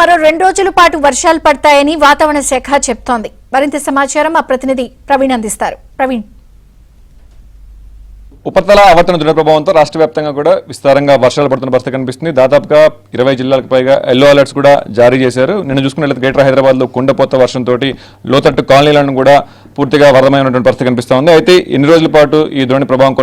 మరో 2 రోజుల పాటు వర్షాలు పడతాయని వాతావరణ శాఖ చెప్తోంది. మరింత సమాచారం మా ప్రతినిధి ప్రవీణ్ అందిస్తారు. ప్రవీణ్, ఉపరితల ఆవర్తన దృఢ ప్రభావంతో రాష్ట్ర వ్యాప్తంగా కూడా విస్తారంగా వర్షాలు పడుతున్న పరిస్థితి కనిపిస్తుంది. దాదాపుగా 20 జిల్లాలకు పైగా ఎల్లో అలర్ట్స్ కూడా జారీ చేశారు. నిన్న చూసుకున్నట్లయితే గ్రేటర్ హైదరాబాద్లో కుండపోత వర్షంతో లోతట్టు కాలనీలను కూడా పూర్తిగా వరదమైనటువంటి పరిస్థితి కనిపిస్తూ ఉంది. అయితే ఎన్ని రోజుల పాటు ఈ ద్రోణి ప్రభావం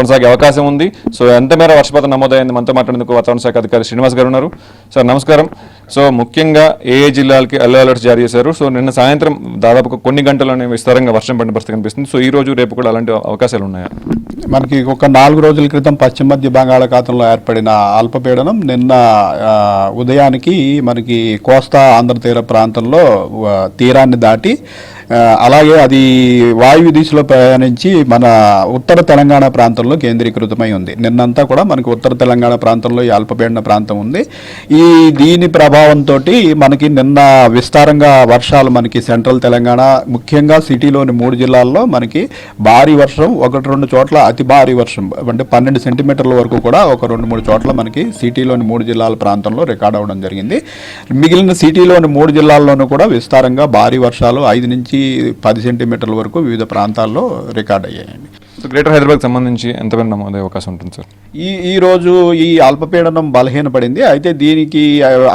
కొనసాగే అవకాశం ఉంది? సో ఎంత మేర వర్షపాతం నమోదైంది? మనతో మాట్లాడేందుకు వాతావరణ శాఖ అధికారి శ్రీనివాస్ గారు ఉన్నారు. సార్ నమస్కారం. సో ముఖ్యంగా ఏ జిల్లాలకి ఎల్లో అలర్ట్స్ జారీ చేశారు? సో నిన్న సాయంత్రం దాదాపు కొన్ని గంటల్లోనే విస్తారంగా వర్షం పడిన పరిస్థితి కనిపిస్తుంది. సో ఈ రోజు రేపు కూడా అలాంటి అవకాశాలు ఉన్నాయా? మనకి ఒక 4 రోజుల క్రితం పశ్చిమ మధ్య బంగాళాఖాతంలో ఏర్పడిన అల్పపీడనం నిన్న ఉదయానికి మనకి కోస్తా ఆంధ్ర తీర ప్రాంతంలో తీరాన్ని దాటి అలాగే అది వాయువ్య దిశలో ప్రయాణించి మన ఉత్తర తెలంగాణ ప్రాంతంలో కేంద్రీకృతమై ఉంది. నిన్నంతా కూడా మనకి ఉత్తర తెలంగాణ ప్రాంతంలో ఈ అల్పపీడన ప్రాంతం ఉంది. దీని ప్రభావంతో మనకి నిన్న విస్తారంగా వర్షాలు మనకి సెంట్రల్ తెలంగాణ ముఖ్యంగా సిటీలోని 3 జిల్లాల్లో మనకి భారీ వర్షం, 1-2 చోట్ల అతి భారీ వర్షం అంటే 12 సెంటీమీటర్ల వరకు కూడా ఒక 2-3 చోట్ల మనకి సిటీలోని 3 జిల్లాల ప్రాంతంలో రికార్డ్ అవ్వడం జరిగింది. మిగిలిన సిటీలోని 3 జిల్లాల్లోనూ కూడా విస్తారంగా భారీ వర్షాలు 5 నుంచి 10 సెంటీమీటర్ల వరకు వివిధ ప్రాంతాల్లో రికార్డ్ అయ్యాయండి. గ్రేటర్ హైదరాబాద్ సంబంధించి ఎంతమంది నమోదయ్యే అవకాశం ఉంటుంది సార్? ఈ రోజు ఈ అల్పపీడనం బలహీనపడింది. అయితే దీనికి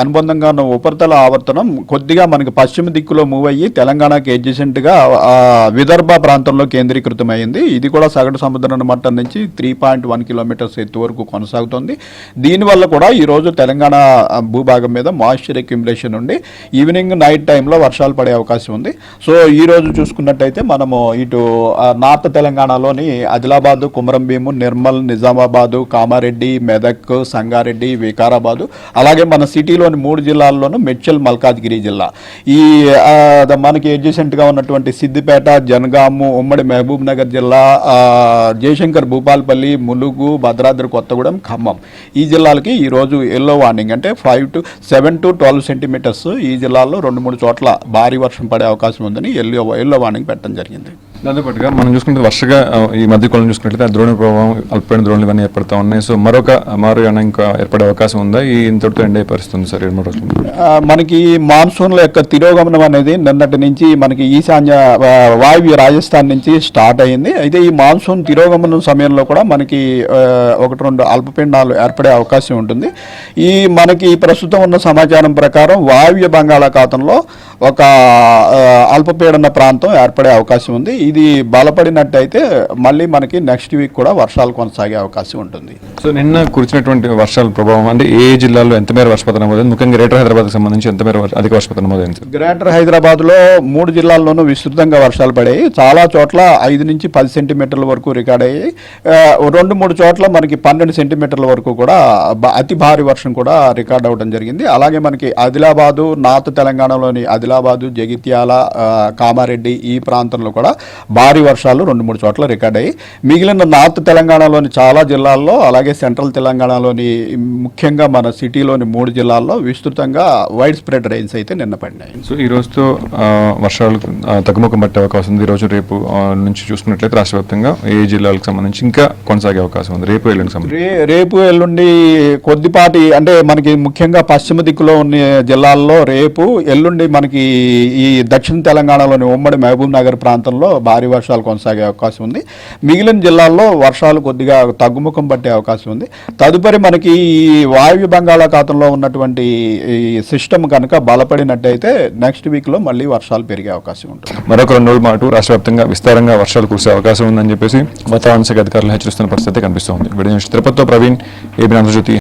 అనుబంధంగా ఉన్న ఉపరితల ఆవర్తనం కొద్దిగా మనకి పశ్చిమ దిక్కులో మూవ్ అయ్యి తెలంగాణకి ఎడ్జసెంట్గా విదర్భ ప్రాంతంలో కేంద్రీకృతమైంది. ఇది కూడా సగటు సముద్ర మట్టం నుంచి 3.1 కిలోమీటర్స్ ఎత్తు వరకు కొనసాగుతుంది. దీనివల్ల కూడా ఈరోజు తెలంగాణ భూభాగం మీద మాయిశ్చర్ అక్యుములేషన్ ఉండి ఈవినింగ్ నైట్ టైంలో వర్షాలు పడే అవకాశం ఉంది. సో ఈ రోజు చూసుకున్నట్టయితే మనము ఇటు నార్త్ తెలంగాణలోని ఆదిలాబాదు, కుమరంభీము, నిర్మల్, నిజామాబాదు, కామారెడ్డి, మెదక్, సంగారెడ్డి, వికారాబాదు, అలాగే మన సిటీలోని 3 జిల్లాల్లోనూ మెడ్చల్, మల్కాజ్గిరి జిల్లా, ఈ మనకి అడ్జసెంట్గా ఉన్నటువంటి సిద్దిపేట, జనగాము, ఉమ్మడి మహబూబ్ నగర్ జిల్లా, జయశంకర్ భూపాల్పల్లి, ములుగు, భద్రాద్రి కొత్తగూడెం, ఖమ్మం ఈ జిల్లాలకి ఈరోజు ఎల్లో వార్నింగ్ అంటే 7 to 12 సెంటీమీటర్స్ ఈ జిల్లాల్లో 2-3 చోట్ల భారీ వర్షం పడే అవకాశం ఉందని ఎల్లో వార్నింగ్ పెట్టడం జరిగింది. దాంతోపాటుగా మనం చూసుకుంటే వర్షగా ఈ మధ్య కాలం చూసుకున్నట్లయితే ఆ ద్రోణి ప్రభావం, అల్పపీడన ద్రోణులు ఇవన్నీ ఏర్పడతా ఉన్నాయి. సో మారు ఇంకా ఏర్పడే అవకాశం ఉందా? ఈ ఇంతటితో ఎండ్ అయిపోతుంది సార్ 2-3 రోజులు? మనకి మాన్సూన్ల యొక్క తిరోగమనం అనేది నిన్నటి నుంచి మనకి ఈశాన్య వాయువ్య రాజస్థాన్ నుంచి స్టార్ట్ అయింది. అయితే ఈ మాన్సూన్ తిరోగమనం సమయంలో కూడా మనకి 1-2 అల్పపీడనాలు ఏర్పడే అవకాశం ఉంటుంది. మనకి ప్రస్తుతం ఉన్న సమాచారం ప్రకారం వాయువ్య బంగాళాఖాతంలో ఒక అల్పపీడన ప్రాంతం ఏర్పడే అవకాశం ఉంది. ఇది బలపడినట్టయితే మళ్ళీ మనకి నెక్స్ట్ వీక్ కూడా వర్షాలు కొనసాగే అవకాశం ఉంటుంది. సో నిన్న కురిచినటువంటి వర్షాల ప్రభావం అంటే ఏ జిల్లాలో ఎంత మేర వర్షపాతం నమోదైంది? ముఖ్యంగా గ్రేటర్ హైదరాబాద్కి సంబంధించి ఎంత మేర అధిక వర్షపాతం నమోదైంది? గ్రేటర్ హైదరాబాద్లో 3 జిల్లాల్లోనూ విస్తృతంగా వర్షాలు పడాయి. చాలా చోట్ల 5 నుంచి 10 సెంటీమీటర్ల వరకు రికార్డ్ అయ్యాయి. 2-3 చోట్ల మనకి 12 సెంటీమీటర్ల వరకు కూడా అతి భారీ వర్షం కూడా రికార్డ్ అవ్వడం జరిగింది. అలాగే మనకి ఆదిలాబాదు, నార్త్ తెలంగాణలోని ఆదిలాబాదు, జగిత్యాల, కామారెడ్డి ఈ ప్రాంతంలో కూడా భారీ వర్షాలు 2-3 చోట్ల రికార్డ్ అయ్యి మిగిలిన నార్త్ తెలంగాణలోని చాలా జిల్లాల్లో అలాగే సెంట్రల్ తెలంగాణలోని ముఖ్యంగా మన సిటీలోని 3 జిల్లాల్లో విస్తృతంగా వైడ్ స్ప్రెడ్ రైన్స్ అయితే నిన్న పడినాయి. సో ఈ రోజుతో వర్షాలు తగ్గుముఖం పట్టే అవకాశం ఉంది. ఈ రోజు రేపు నుంచి చూసుకున్నట్లయితే రాష్ట్ర వ్యాప్తంగా ఏ జిల్లాలకు సంబంధించి ఇంకా కొనసాగే అవకాశం ఉంది? రేపు ఎల్లుండి కొద్దిపాటి అంటే మనకి ముఖ్యంగా పశ్చిమ దిక్కులో ఉన్న జిల్లాల్లో రేపు ఎల్లుండి మనకి ఈ దక్షిణ తెలంగాణలోని ఉమ్మడి మహబూబ్ నగర్ ప్రాంతంలో భారీ వర్షాలు కొనసాగే అవకాశం ఉంది. మిగిలిన జిల్లాల్లో వర్షాలు కొద్దిగా తగ్గుముఖం పట్టే అవకాశం ఉంది. తదుపరి మనకి ఈ వాయువ్య బంగాళాఖాతంలో ఉన్నటువంటి ఈ సిస్టమ్ కనుక బలపడినట్టయితే నెక్స్ట్ వీక్లో మళ్ళీ వర్షాలు పెరిగే అవకాశం ఉంటుంది. మరొక 2 రోజుల పాటు రాష్ట్ర వ్యాప్తంగా విస్తారంగా వర్షాలు కురిసే అవకాశం ఉందని చెప్పేసి వాతావరణ శాఖ అధికారులు హెచ్చరిస్తున్న పరిస్థితి కనిపిస్తోంది. తిరుపతితో ప్రవీణ్, ఏబీ ఆంధ్రజ్యోతి.